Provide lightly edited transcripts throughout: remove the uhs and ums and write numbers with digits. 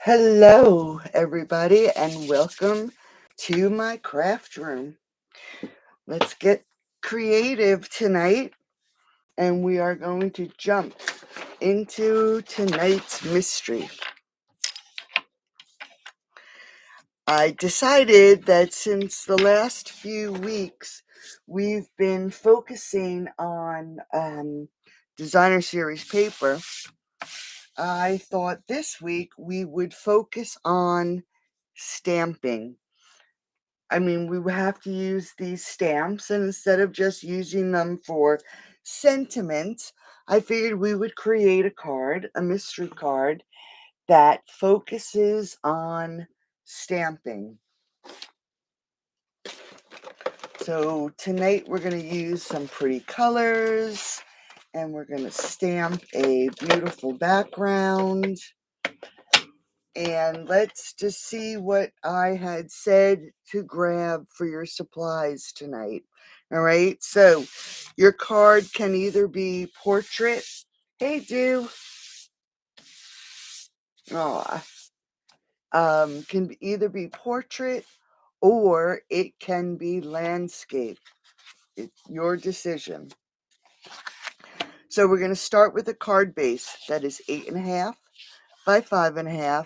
Hello, everybody, and welcome to my craft room. Let's get creative tonight, and we are going to jump into tonight's mystery. I decided that since the last few weeks we've been focusing on designer series paper, I thought this week we would focus on stamping. We would have to use these stamps, and instead of just using them for sentiment, I figured we would create a card, a mystery card, that focuses on stamping. So tonight we're going to use some pretty colors, and we're going to stamp a beautiful background. And let's just see what I had said to grab for your supplies tonight. All right, so your card can either be portrait. Hey, do. Aw. Can either be portrait or it can be landscape. It's your decision. So we're going to start with a card base that is 8.5 by 5.5,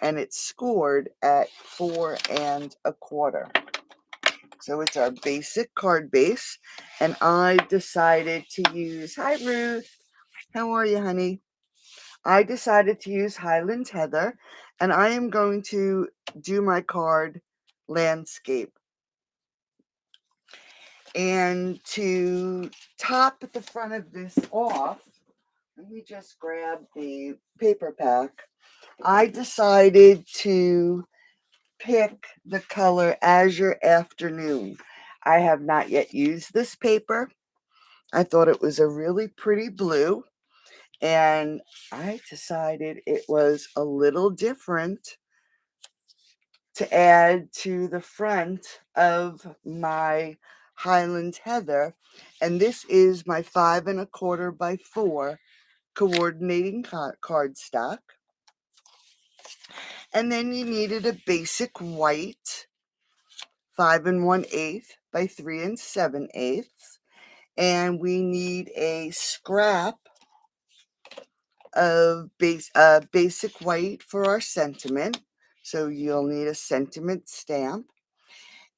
and it's scored at 4.25. So it's our basic card base, and I decided to use, hi Ruth, how are you, honey? I decided to use Highland Heather, and I am going to do my card landscape. And to top the front of this off, let me just grab the paper pack. I decided to pick the color Azure Afternoon. I have not yet used this paper. I thought it was a really pretty blue, and I decided it was a little different to add to the front of my Highland Heather. And this is my 5.25 by 4 coordinating cardstock. And then you needed a basic white 5 1/8 by 3 7/8, and we need a scrap of basic white for our sentiment. So you'll need a sentiment stamp.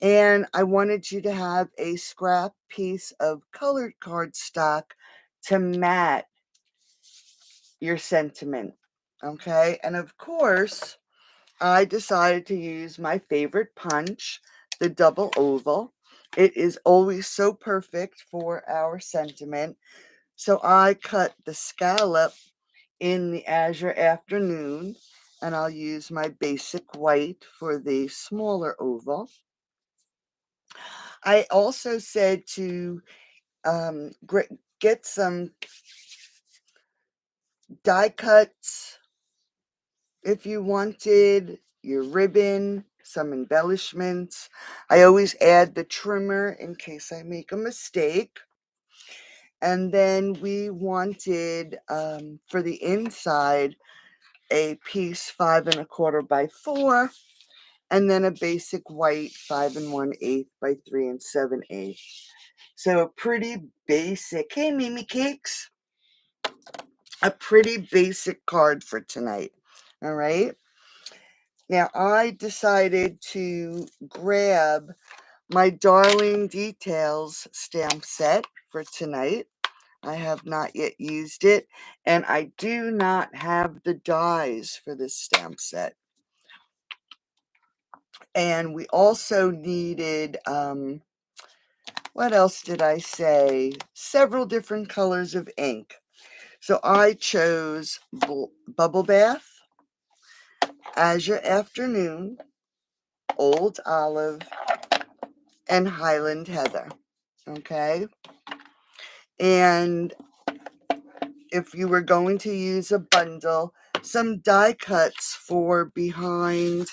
And I wanted you to have a scrap piece of colored cardstock to mat your sentiment. Okay. And of course, I decided to use my favorite punch, the double oval. It is always so perfect for our sentiment. So I cut the scallop in the Azure Afternoon, and I'll use my basic white for the smaller oval. I also said to get some die cuts if you wanted, your ribbon, some embellishments. I always add the trimmer in case I make a mistake. And then we wanted, for the inside, a piece 5.25 by 4, and then a basic white 5 1/8 by 3 7/8. So a pretty basic, hey Mimi Cakes, a pretty basic card for tonight. All right. Now I decided to grab my Darling Details stamp set for tonight. I have not yet used it, and I do not have the dies for this stamp set. And we also needed, what else did I say? Several different colors of ink. So I chose Bubble Bath, Azure Afternoon, Old Olive, and Highland Heather. Okay. And if you were going to use a bundle, some die cuts for behind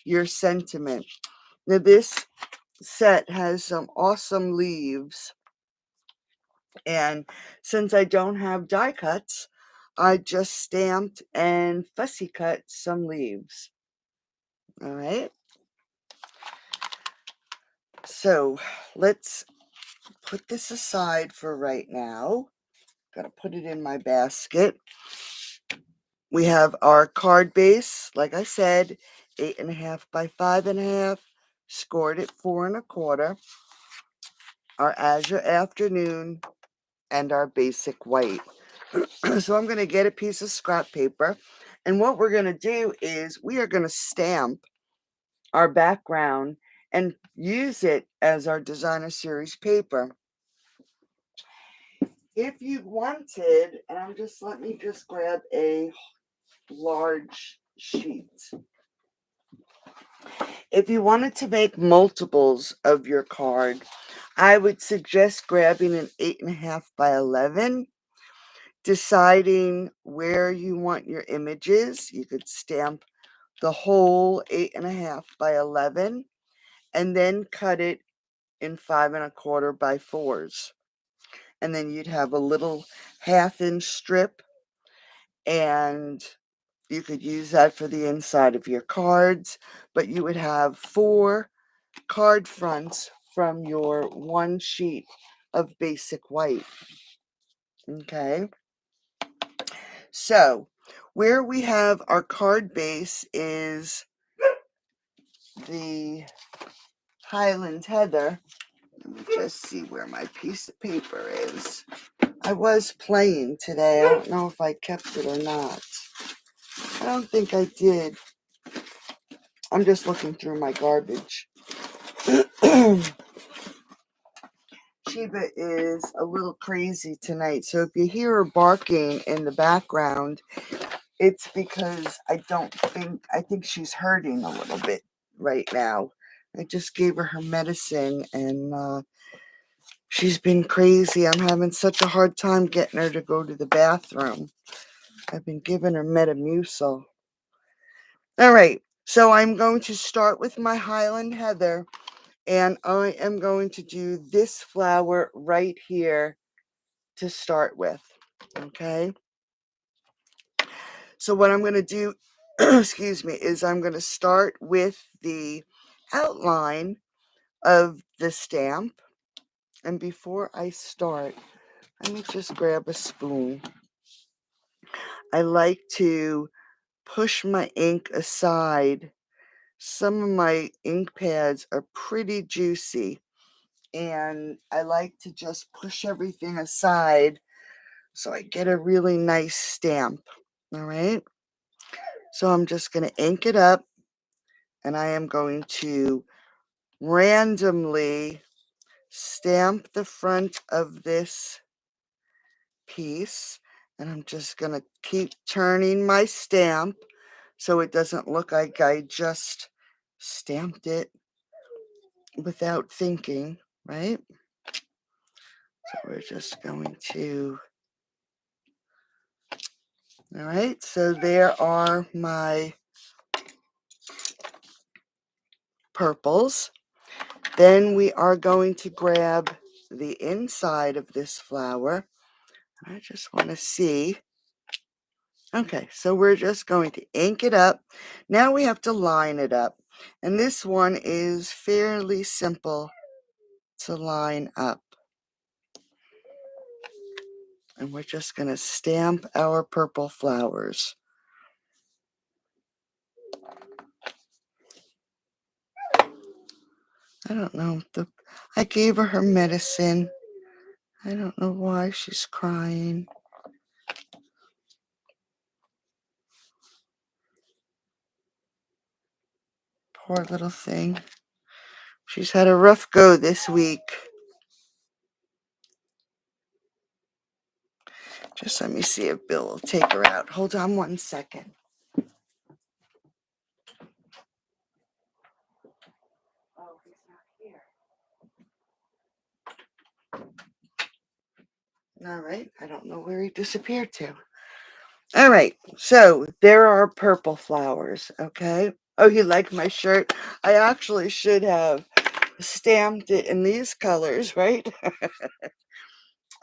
your sentiment. Now, this set has some awesome leaves, and since I don't have die cuts, I just stamped and fussy cut some leaves. All right. So let's put this aside for right now. Gotta put it in my basket. We have our card base, like I said, 8.5 by 5.5, scored at 4 1/4. Our Azure Afternoon and our basic white. So I'm going to get a piece of scrap paper, and what we're going to do is we are going to stamp our background and use it as our designer series paper. If you wanted, and let me just grab a large sheet. If you wanted to make multiples of your card, I would suggest grabbing an 8.5 by 11, deciding where you want your images. You could stamp the whole 8.5 by 11 and then cut it in 5 1/4 by 4s. And then you'd have a little 1/2 inch strip, and you could use that for the inside of your cards, but you would have 4 card fronts from your one sheet of basic white. Okay. So where we have our card base is the Highland Heather. Let me just see where my piece of paper is. I was playing today. I don't know if I kept it or not. I don't think I did. I'm just looking through my garbage. Sheba is a little crazy tonight, so if you hear her barking in the background, it's because I think she's hurting a little bit right now. I just gave her medicine, and she's been crazy. I'm having such a hard time getting her to go to the bathroom. I've been giving her Metamucil. All right, so I'm going to start with my Highland Heather, and I am going to do this flower right here to start with. Okay, so what I'm going to do, excuse me, is I'm going to start with the outline of the stamp. And before I start, let me just grab a spoon. I like to push my ink aside. Some of my ink pads are pretty juicy, and I like to just push everything aside so I get a really nice stamp. All right. So I'm just going to ink it up, and I am going to randomly stamp the front of this piece, and I'm just going to keep turning my stamp so it doesn't look like I just stamped it without thinking, right? So we're just going to, all right, so there are my purples. Then we are going to grab the inside of this flower. I just want to see. Okay, so we're just going to ink it up. Now we have to line it up. And this one is fairly simple to line up. And we're just going to stamp our purple flowers. I don't know. I gave her medicine. I don't know why she's crying. Poor little thing. She's had a rough go this week. Just let me see if Bill will take her out. Hold on 1 second. Oh, he's not here. All right. I don't know where he disappeared to. All right. So there are purple flowers. Okay. Oh, you like my shirt? I actually should have stamped it in these colors, right?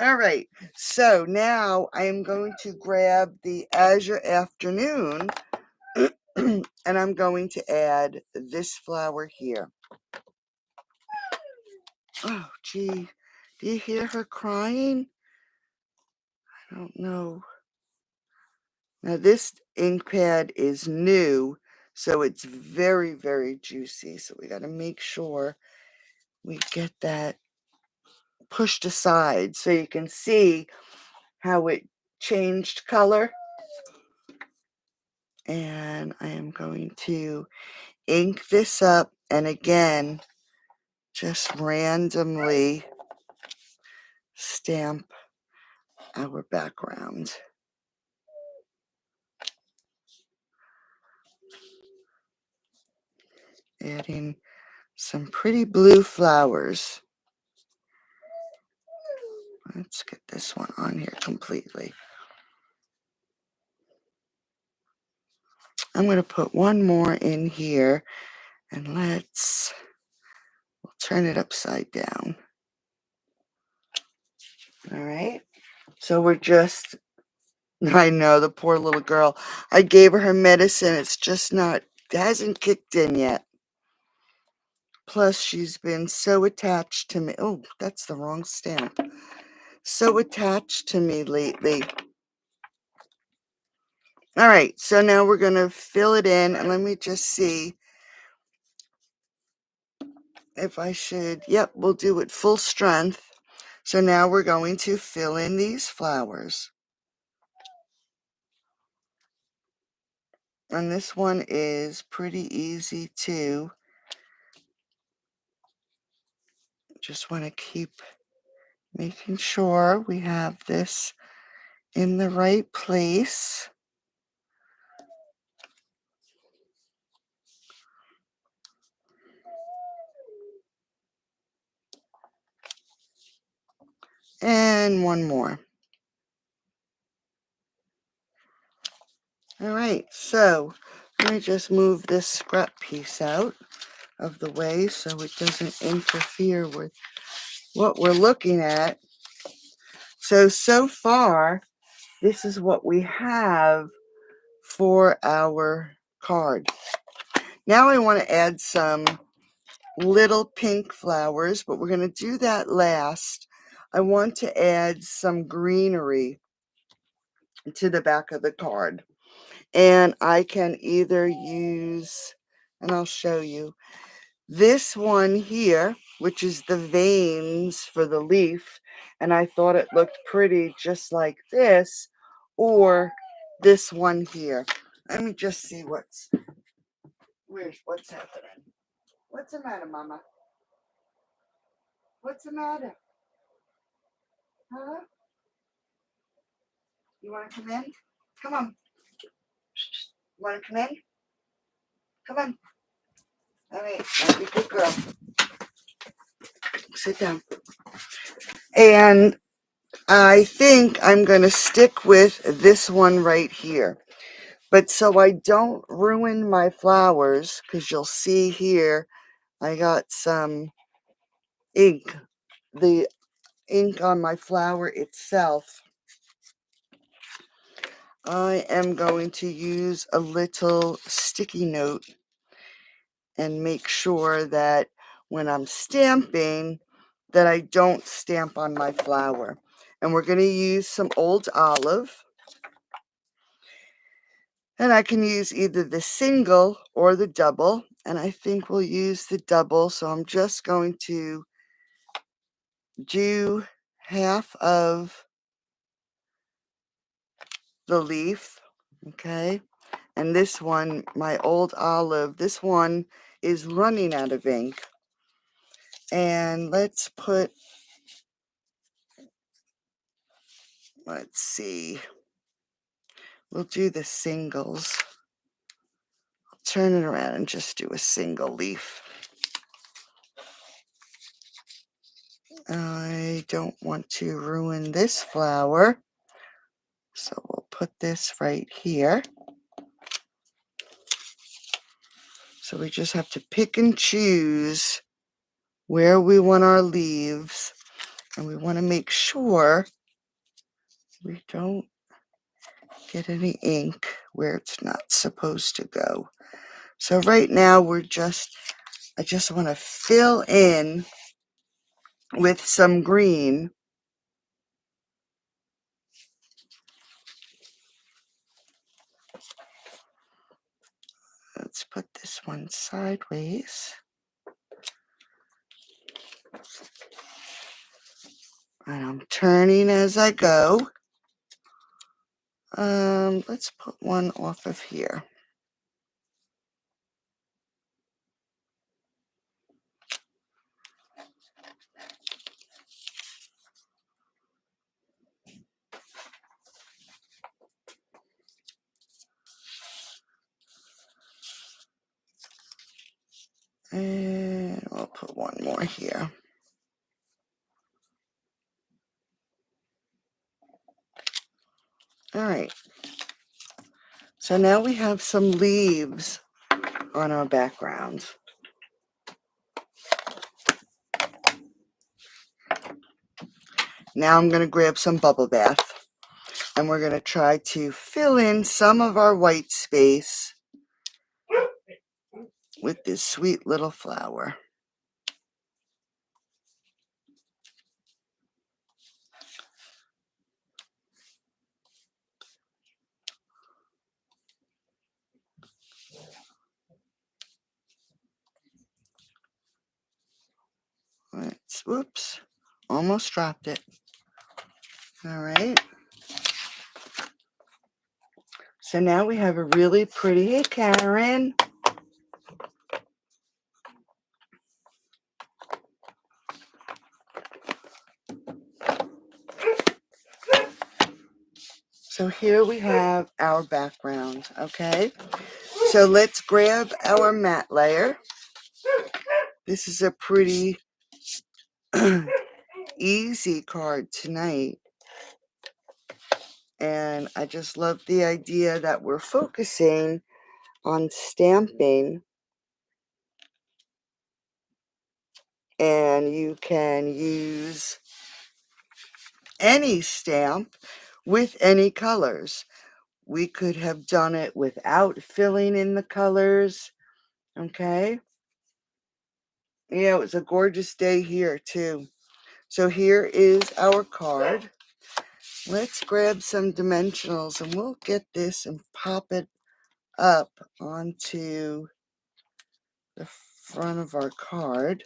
All right, so now I am going to grab the Azure Afternoon and I'm going to add this flower here. Oh, gee, do you hear her crying? I don't know. Now this ink pad is new, so it's very, very juicy. So we got to make sure we get that pushed aside so you can see how it changed color. And I am going to ink this up and again, just randomly stamp our background. Adding some pretty blue flowers. Let's get this one on here completely. I'm going to put one more in here and we'll turn it upside down. All right. So we're just, I know, the poor little girl. I gave her medicine. It's just not, it hasn't kicked in yet. Plus, she's been so attached to me. Oh, that's the wrong stamp. So attached to me lately. All right, so now we're going to fill it in, and let me just see if I should. Yep, we'll do it full strength. So now we're going to fill in these flowers. And this one is pretty easy too. Just want to keep making sure we have this in the right place. And one more. All right, so let me just move this scrap piece out of the way so it doesn't interfere with what we're looking at. So far, this is what we have for our card. Now I want to add some little pink flowers, but we're going to do that last. I want to add some greenery to the back of the card. And I can either use, and I'll show you, this one here, which is the veins for the leaf, and I thought it looked pretty just like this, or this one here. Let me just see what's happening. What's the matter, Mama? What's the matter? Huh? You want to come in? Come on. You want to come in? Come on. All right, now be a good girl. Sit down. And I think I'm going to stick with this one right here. But so I don't ruin my flowers, because you'll see here, I got some ink. The ink on my flower itself. I am going to use a little sticky note and make sure that when I'm stamping, that I don't stamp on my flower. And we're going to use some old olive. And I can use either the single or the double. And I think we'll use the double. So I'm just going to do half of the leaf. Okay. And this one, my old olive, this one is running out of ink. And let's see. We'll do the singles. I'll turn it around and just do a single leaf. I don't want to ruin this flower. So we'll put this right here. So we just have to pick and choose where we want our leaves. And we want to make sure we don't get any ink where it's not supposed to go. So right now I just want to fill in with some green. Let's put this one sideways. And I'm turning as I go. Let's put one off of here. And I'll put one more here. All right. So now we have some leaves on our background. Now I'm going to grab some bubble bath and we're going to try to fill in some of our white space with this sweet little flower. Whoops, almost dropped it. All right. So now we have a really pretty, hey Karen. So here we have our background, okay? So let's grab our matte layer. This is a pretty easy card tonight. And I just love the idea that we're focusing on stamping. And you can use any stamp with any colors. We could have done it without filling in the colors, okay? Yeah, it was a gorgeous day here too. So here is our card. Let's grab some dimensionals and we'll get this and pop it up onto the front of our card.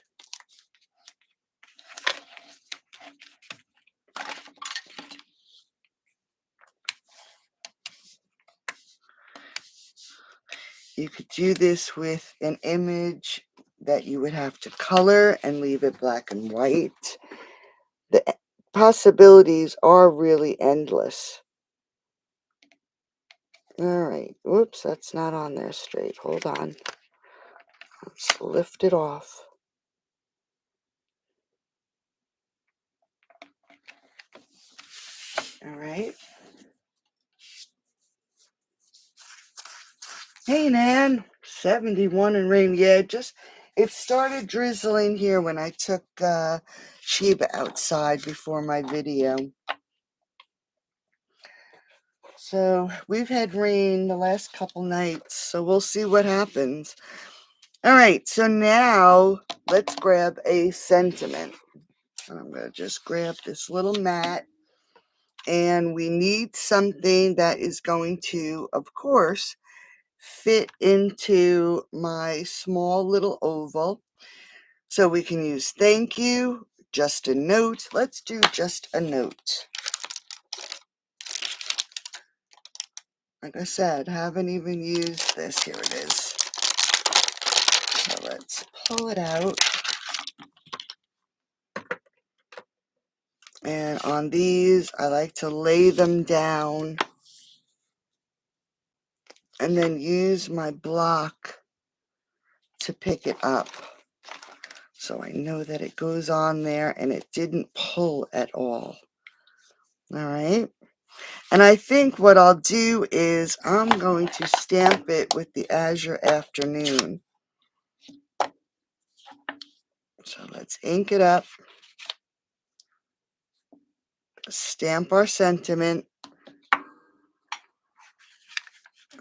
You could do this with an image that you would have to color and leave it black and white. The possibilities are really endless. All right. Whoops, that's not on there straight. Hold on. Let's lift it off. All right. Hey, Nan. 71 and rain. Yeah, it started drizzling here when I took Sheba outside before my video. So we've had rain the last couple nights, so we'll see what happens. All right, so now let's grab a sentiment. And I'm going to just grab this little mat. And we need something that is going to, of course, fit into my small little oval. So we can use thank you, just a note. Let's do just a note. Like I said, haven't even used this. Here it is. So let's pull it out. And on these, I like to lay them down and then use my block to pick it up. So I know that it goes on there and it didn't pull at all. All right. And I think what I'll do is I'm going to stamp it with the Azure Afternoon. So let's ink it up. stamp our sentiment.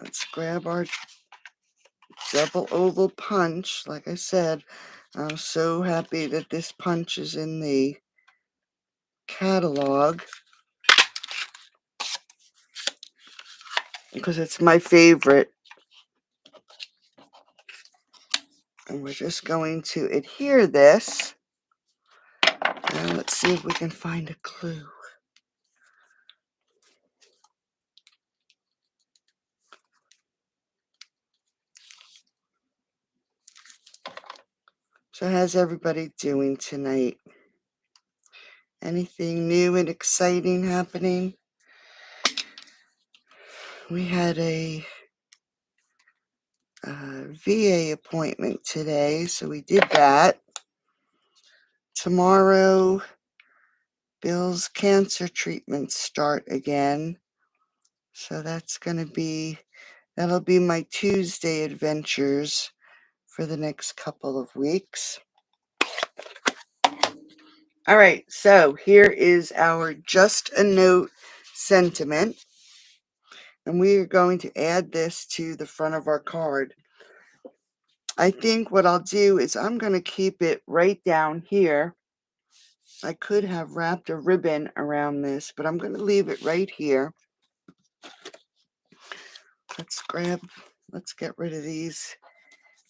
Let's grab our double oval punch. Like I said, I'm so happy that this punch is in the catalog because it's my favorite. And we're just going to adhere this. And let's see if we can find a clue. So how's everybody doing tonight? Anything new and exciting happening? We had a VA appointment today, so we did that. Tomorrow, Bill's cancer treatments start again. So that'll be my Tuesday adventures for the next couple of weeks. All right, so here is our Just a Note sentiment. And we are going to add this to the front of our card. I think what I'll do is I'm going to keep it right down here. I could have wrapped a ribbon around this, but I'm going to leave it right here. Let's get rid of these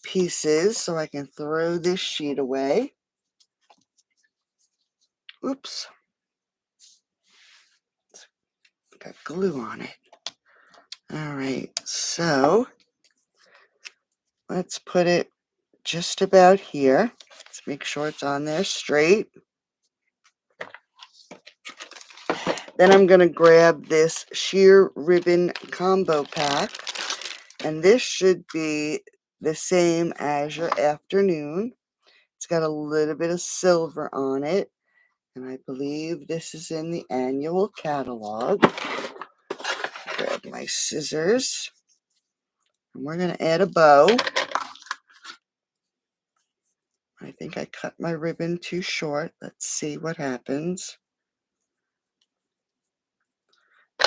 pieces so I can throw this sheet away. Oops. Got glue on it. All right, so let's put it just about here. Let's make sure it's on there straight. Then I'm going to grab this sheer ribbon combo pack, and this should be the same as your afternoon. It's got a little bit of silver on it, and I believe this is in the annual catalog. Grab my scissors, and we're going to add a bow. I think I cut my ribbon too short. Let's see what happens.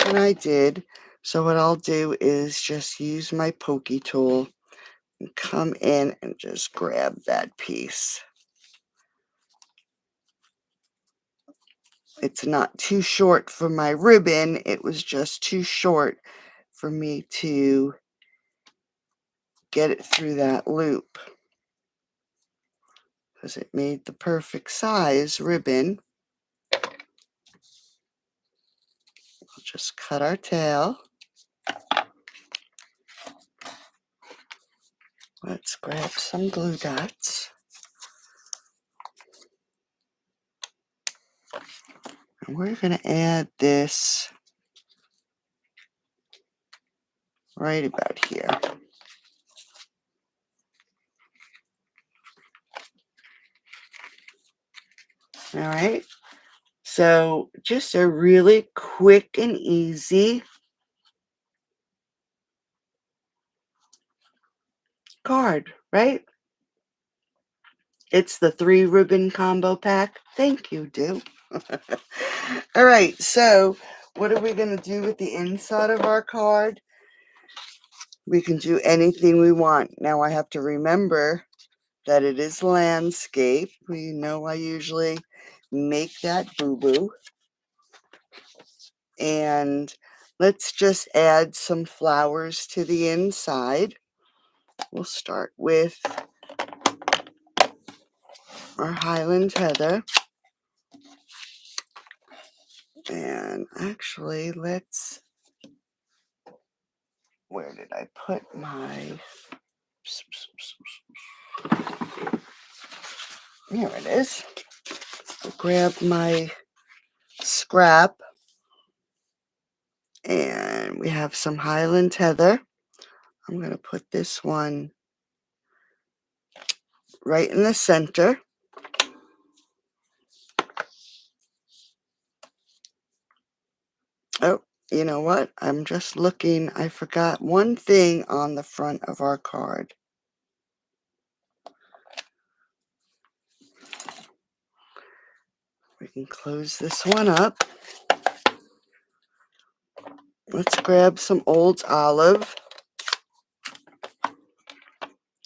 And I did. So what I'll do is just use my pokey tool and come in and just grab that piece. It's not too short for my ribbon. It was just too short for me to get it through that loop, because it made the perfect size ribbon. We'll just cut our tail. Let's grab some glue dots. And we're going to add this right about here. All right. So just a really quick and easy card, right? It's the 3 ribbon combo pack. Thank you, Do. All right, so what are we going to do with the inside of our card? We can do anything we want. Now I have to remember that it is landscape. You know I usually make that boo-boo. And let's just add some flowers to the inside. We'll start with our Highland Heather. And actually, where did I put my, here it is. I'll grab my scrap, and we have some Highland Heather. I'm going to put this one right in the center. Oh, you know what? I'm just looking. I forgot one thing on the front of our card. We can close this one up. Let's grab some Old Olive,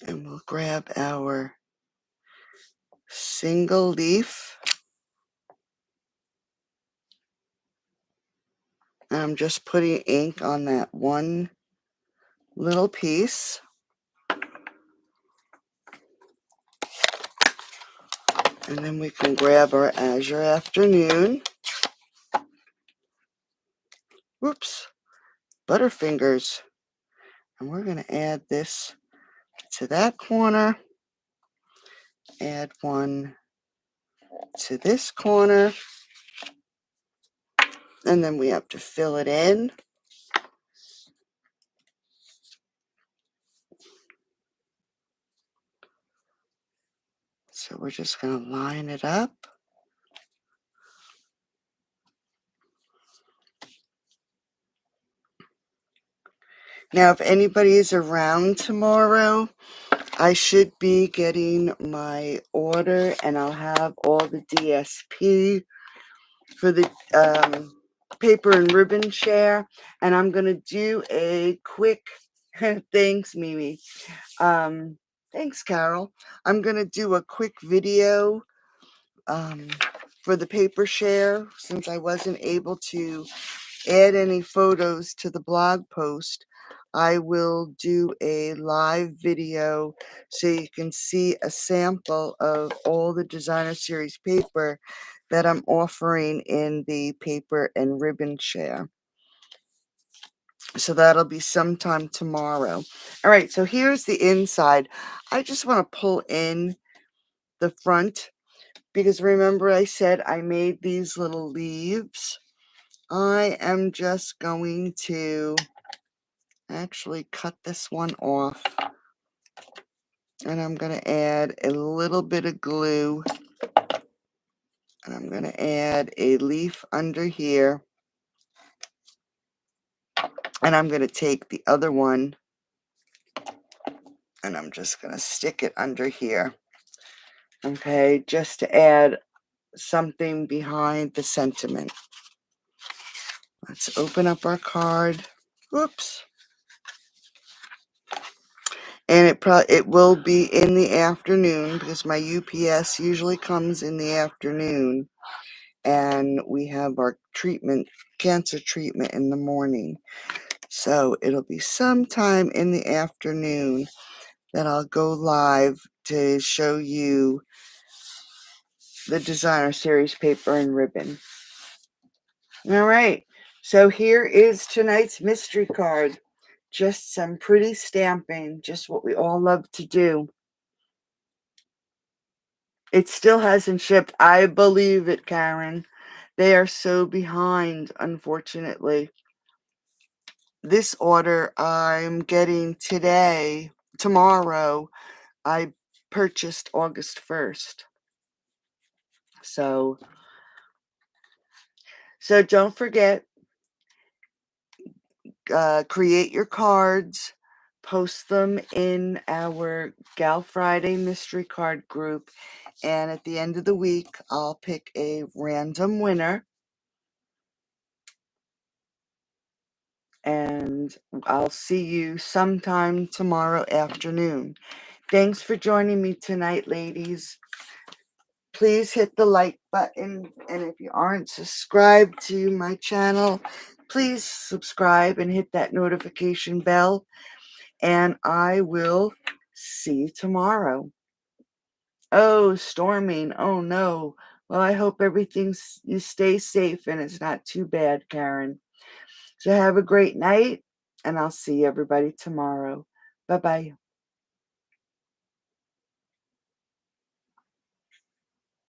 and we'll grab our single leaf. I'm just putting ink on that one little piece. And then we can grab our Azure Afternoon. Whoops, Butterfingers. And we're going to add this to that corner. Add one to this corner. And then we have to fill it in. So we're just going to line it up. Now, if anybody is around tomorrow, I should be getting my order, and I'll have all the DSP for the paper and ribbon share. And I'm going to do a quick, thanks, Mimi. Thanks, Carol. I'm going to do a quick video for the paper share, since I wasn't able to add any photos to the blog post. I will do a live video so you can see a sample of all the designer series paper that I'm offering in the paper and ribbon share. So that'll be sometime tomorrow. All right, so here's the inside. I just want to pull in the front, because remember I said I made these little leaves. I am just going to actually cut this one off, and I'm going to add a little bit of glue, and I'm going to add a leaf under here, and I'm going to take the other one and I'm just going to stick it under here, okay, just to add something behind the sentiment. Let's open up our card. Oops. And it will be in the afternoon, because my UPS usually comes in the afternoon, and we have our cancer treatment in the morning. So it'll be sometime in the afternoon that I'll go live to show you the designer series paper and ribbon. All right, so here is tonight's mystery card. Just some pretty stamping, just what we all love to do. It still hasn't shipped. I believe it, Karen. They are so behind, unfortunately. This order I'm getting tomorrow. I purchased August 1st. So don't forget, create your cards, post them in our Gal Friday mystery card group, and at the end of the week, I'll pick a random winner, and I'll see you sometime tomorrow afternoon. Thanks for joining me tonight, ladies. Please hit the like button, and if you aren't subscribed to my channel, please subscribe and hit that notification bell, and I will see you tomorrow. Oh, storming. Oh, no. Well, I hope you stay safe and it's not too bad, Karen. So have a great night, and I'll see everybody tomorrow. Bye-bye.